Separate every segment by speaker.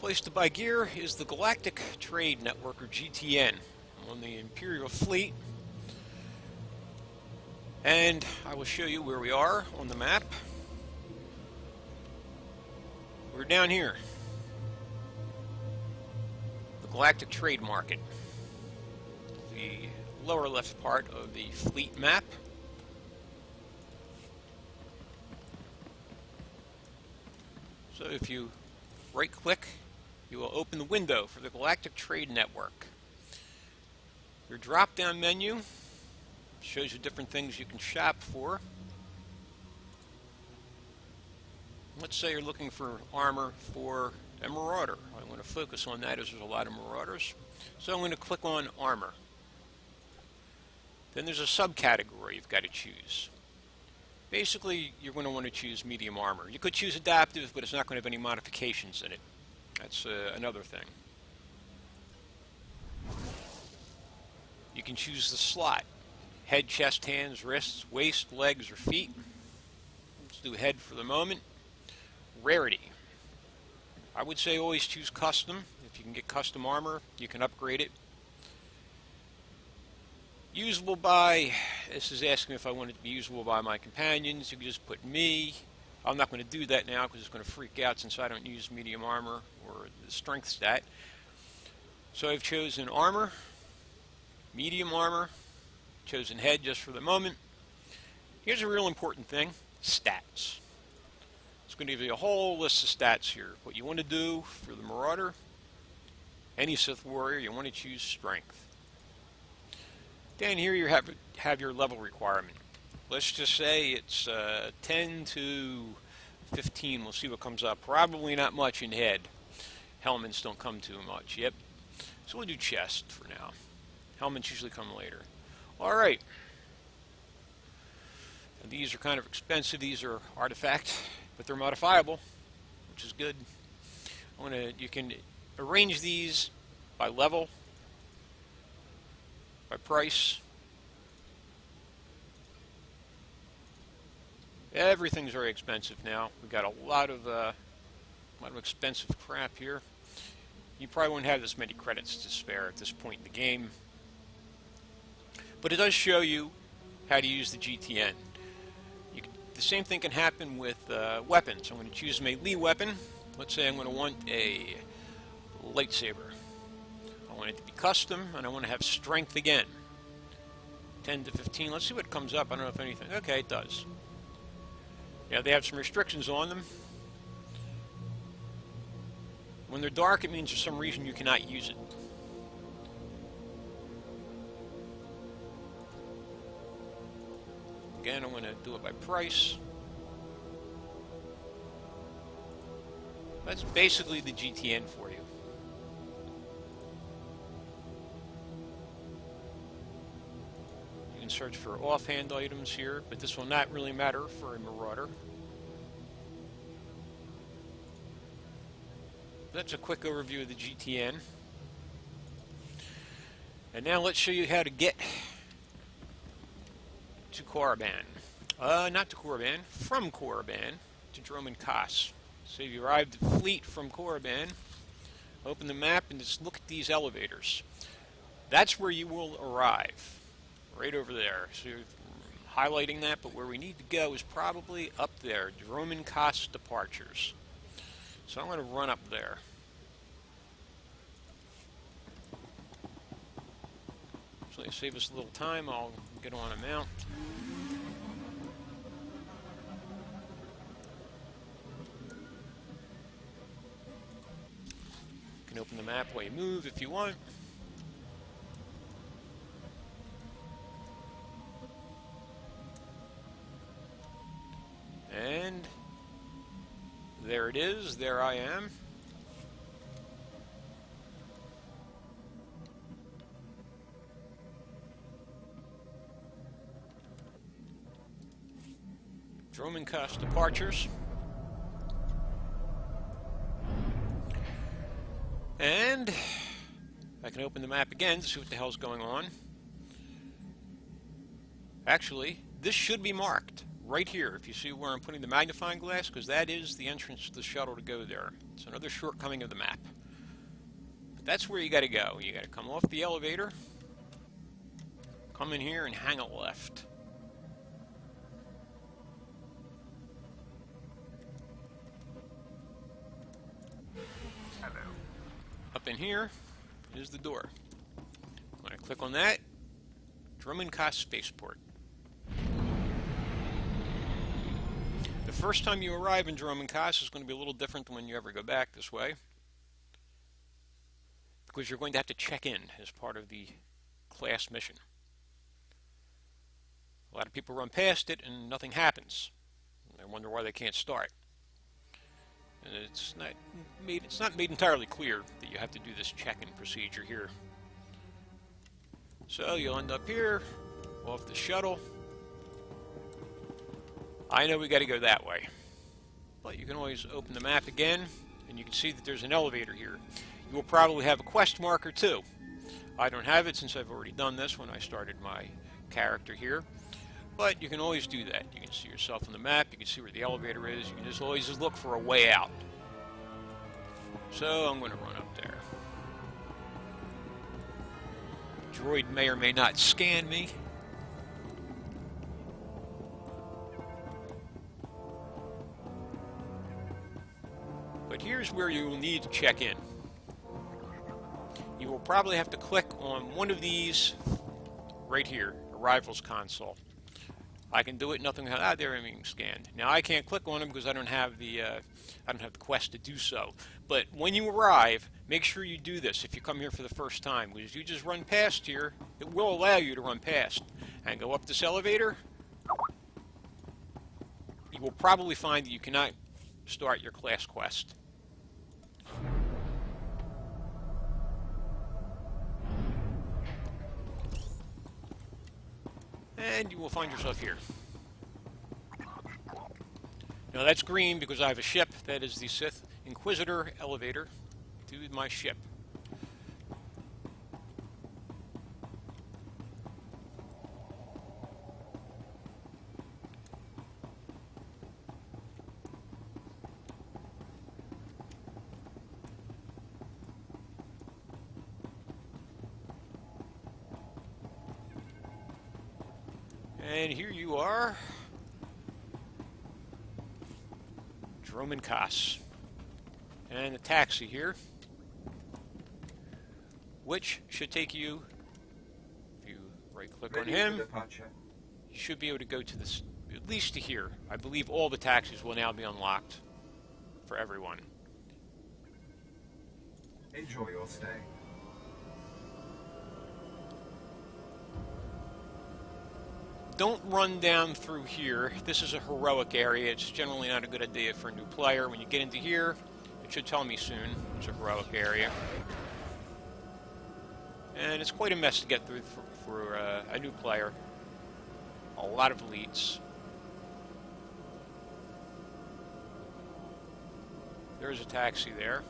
Speaker 1: Place to buy gear is the Galactic Trade Network, or GTN, on the Imperial Fleet. And I will show you where we are on the map. We're down here. The Galactic Trade Market. The lower left part of the fleet map. So if you right click, you will open the window for the Galactic Trade Network. Your drop down menu shows you different things you can shop for. Let's say you're looking for armor for a Marauder. I'm going to focus on that as there's a lot of Marauders. So I'm going to click on armor. Then there's a subcategory you've got to choose. Basically, you're going to want to choose medium armor. You could choose adaptive, but it's not going to have any modifications in it. That's another thing. You can choose the slot. Head, chest, hands, wrists, waist, legs, or feet. Let's do head for the moment. Rarity. I would say always choose custom. If you can get custom armor, you can upgrade it. Usable by, this is asking if I want it to be usable by my companions. You can just put me. I'm not going to do that now because it's going to freak out since I don't use medium armor or the strength stat. So I've chosen armor, medium armor, chosen head just for the moment. Here's a real important thing, stats. It's going to give you a whole list of stats here. What you want to do for the Marauder, any Sith warrior, you want to choose strength. Down here you have your level requirement. Let's just say it's 10 to 15. We'll see what comes up. Probably not much in head. Helmets don't come too much. Yep. So we'll do chest for now. Helmets usually come later. Alright. These are kind of expensive. These are artifact, but they're modifiable, which is good. You can arrange these by level, by price. Everything's very expensive now. We've got a lot of expensive crap here. You probably won't have this many credits to spare at this point in the game. But it does show you how to use the GTN. The same thing can happen with weapons. I'm going to choose a melee weapon. Let's say I'm going to want a lightsaber. I want it to be custom, and I want to have strength again. 10 to 15. Let's see what comes up. I don't know if anything... Okay, it does. Yeah, they have some restrictions on them. When they're dark, it means for some reason you cannot use it. Again, I'm going to do it by price. That's basically the GTN for you. You can search for offhand items here, but this will not really matter for a Marauder. That's a quick overview of the GTN. And now let's show you how to get to Korriban. Not to Korriban, from Korriban to Droman Kaas. So if you arrived at fleet from Korriban, open the map and just look at these elevators. That's where you will arrive. Right over there. So you're highlighting that, but where we need to go is probably up there. Droman Kaas departures. So I'm going to run up there. So to save us a little time, I'll get on a mount. You can open the map while you move if you want. And there it is. There I am. Droman Kaas departures. And I can open the map again to see what the hell's going on. Actually, this should be marked. right here. If you see where I'm putting the magnifying glass, because that is the entrance to the shuttle to go there. It's another shortcoming of the map. But that's where you got to go. You got to come off the elevator, come in here, and hang a left. Up in here is the door. When I click on that, Kaas Spaceport. The first time you arrive in Kaas is going to be a little different than when you ever go back this way, because you're going to have to check in as part of the class mission. A lot of people run past it and nothing happens. They wonder why they can't start. And it's not made entirely clear that you have to do this check-in procedure here. So you'll end up here, off the shuttle. I know we got to go that way, but you can always open the map again, and you can see that there's an elevator here. You will probably have a quest marker too. I don't have it since I've already done this when I started my character here, but you can always do that. You can see yourself on the map, you can see where the elevator is, you can just always just look for a way out. So I'm going to run up there. Droid may or may not scan me. But here's where you will need to check in. You will probably have to click on one of these right here, Arrivals Console. I can do it, nothing, they're being scanned. Now I can't click on them because I don't have the quest to do so. But when you arrive, make sure you do this if you come here for the first time, because you just run past here, it will allow you to run past and go up this elevator. You will probably find that you cannot start your class quest. And you will find yourself here. Now that's green because I have a ship. That is the Sith Inquisitor elevator to my ship. And here you are, Kaas, and a taxi here, which should take you, if you right-click on him, you should be able to go to this, at least to here. I believe all the taxis will now be unlocked for everyone.
Speaker 2: Enjoy your stay.
Speaker 1: Don't run down through here. This is a heroic area. It's generally not a good idea for a new player. When you get into here, it should tell me soon it's a heroic area. And it's quite a mess to get through for a new player. A lot of leads. There's a taxi there.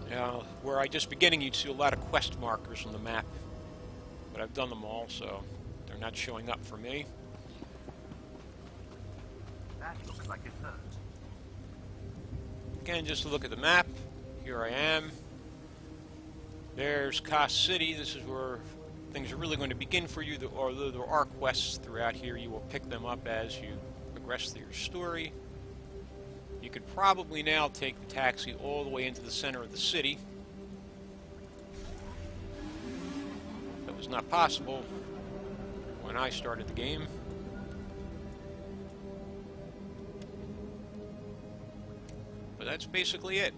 Speaker 1: Now, where I just beginning, you'd see a lot of quest markers on the map, but I've done them all, so they're not showing up for me.
Speaker 3: That looks like it hurt.
Speaker 1: Again, just to look at the map, here I am. There's Kaas City. This is where things are really going to begin for you, although there are quests throughout here. You will pick them up as you progress through your story. You could probably now take the taxi all the way into the center of the city. That was not possible when I started the game. But that's basically it.